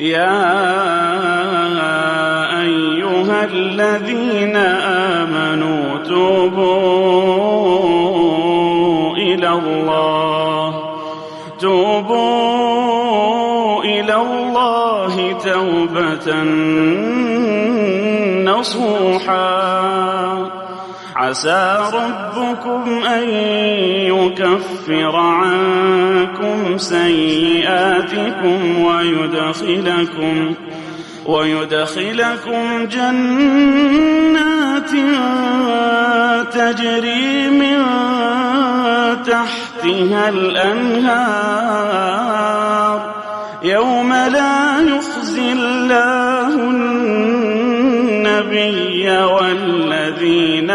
يا أيها الذين آمنوا توبوا إلى الله توبة نصوحا عسى ربكم أن يكفر عنكم سيئاتكم ويدخلكم جنات تجري من تحتها الأنهار يوم لا يخزي الله النبي والذين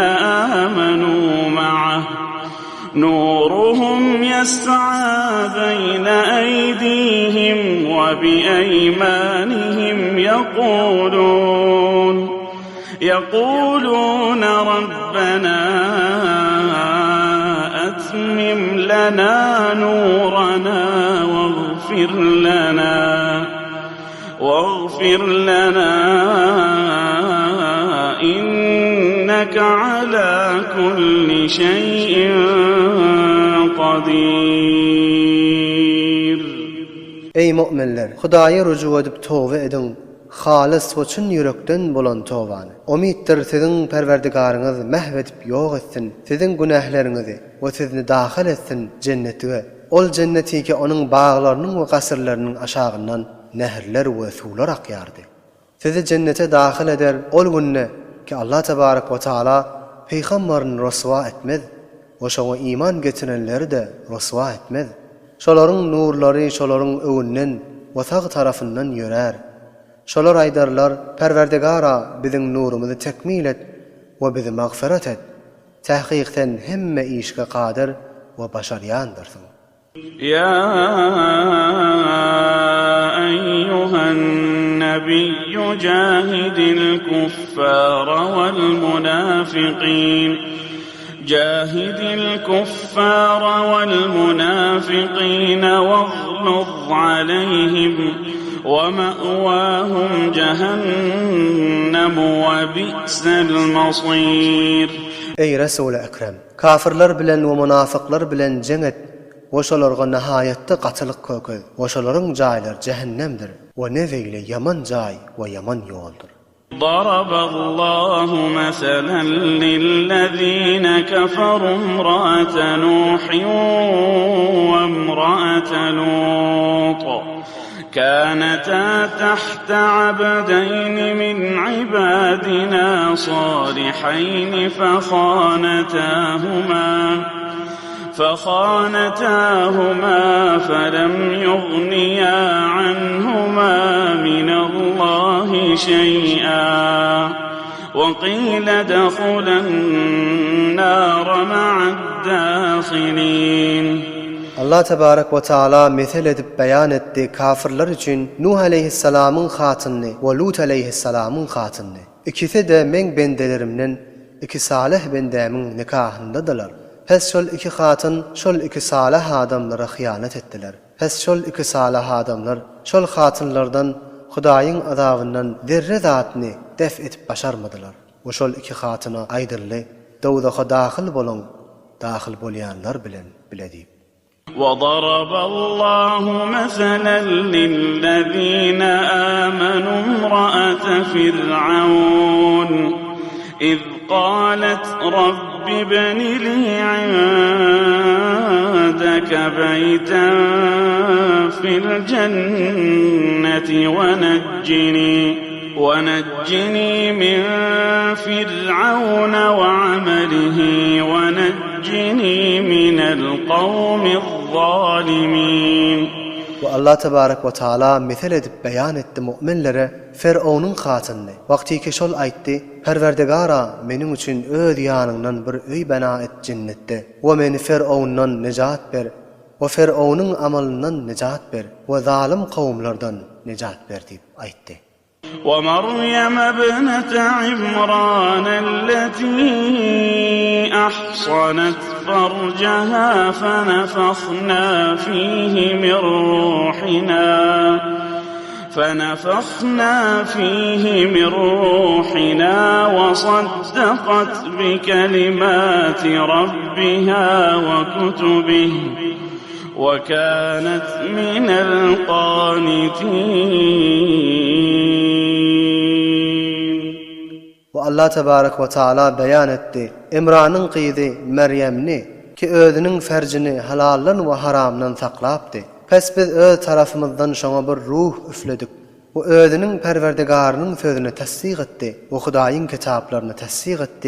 آمنوا معه نورهم يسعى بين أيديهم وبأيمانهم يقولون ربنا أتمم لنا نورنا واغفر لنا إنك على كل شيء قدير. Ey müminler, Hudaýa ruju edip tövbe edin. Halis we çyn yürekden bolan tövbany. Umiddir siziň Perwerdigaryňyz mahwedip ýok etsin, siziň günählerinizi we sizni dahil etsin cennetine. Ol cennetike onuň baglarynyň we gasyrlarynyň aşagyndan nährler we suwlar akýardy. Sizi cennete dahil eder ol günne ki Allah tebarek we taala peýgamberini raswa etmez we şoňa iman getirenleri de raswa etmez. Şolaryň nurlary şolaryň öwünden we sag tarafyndan ýörer. Şolar aýdarlar Perwerdigara biziň nurumuzy tekmil et we bizi magfiret et. Tahqiqten hemme işge qadir we başarýandyrsın. Ya eyyuhan nebiyyu cahidil kuffara vel munafiqin جاهد الكفار والمنافقين واغلظ عليهم ومأواهم جهنم وبئس المصير. Ey Resul-i Ekrem, kafirler bilen we munafıklar bilen jeňet, oşalarga nihaýetde gatylyk köküz, oşalaryň jaýlary cehennemdir we neveýle yaman jaý we yaman ýoldur. ضرب الله مثلا للذين كفروا امرأة نوح وامرأة لوط كانتا تحت عبدين من عبادنا صالحين فخانتاهما فلم يغنيا عنهما من الله شيئا وقيل ادخلا النار مع الداخلين. Allah tebarek ve taala mesel edip beyan etti kafirler için Nuh aleyhissalamın hatyny ve Lut aleyhissalamın hatyny. İkisi de men bendelerimden iki salih bendämiň nikahyndadylar. Hes şol iki hatyn şol iki salih adamlara hıyanet etdiler. Hes şol iki salih adamlar şol hatynlardan Hudaýyň azabyndan zerre zatny def etip başarmadylar. O şol iki hatyna aýdyrly dowdaha dahil bolýanlar bilen biledi. وضرب الله مثلا للذين آمنوا امرأة فرعون إذ قالت رب ابن لي عندك بيتا في الجنة ونجني من فرعون وعمله ونجني من القوم الظالمين. Ve Allah tebarek ve taala mesel edip beyan etti müminlere Firavun'un hatyny. Wagtiki şol aýtdy: Perwerdigara meniň üçin öz ýanyňdan bir öý bana et cennetde. We meni Firavundan nejat ber. We Firavun'un amalyndan nejat ber. We zalim kawmlardan nejat ber diýip aýtdy. ومريم ابنة عمران التي أحصنت فرجها فنفخنا فيه من روحنا وصدقت بكلمات ربها وكتبه وكانت من القانتين. والله تبارك وتعالى beyan etti. İmran'ın qyzy Meryemni ki özünün ferjini halallan we haramdan saklapdy. Pes biz öz tarafımızdan şoňa bir ruh üfledik. O özünün Perwerdigarynyň sözüne tasdiq etdi. O Hudaýyň kitaplaryny tasdiq etdi.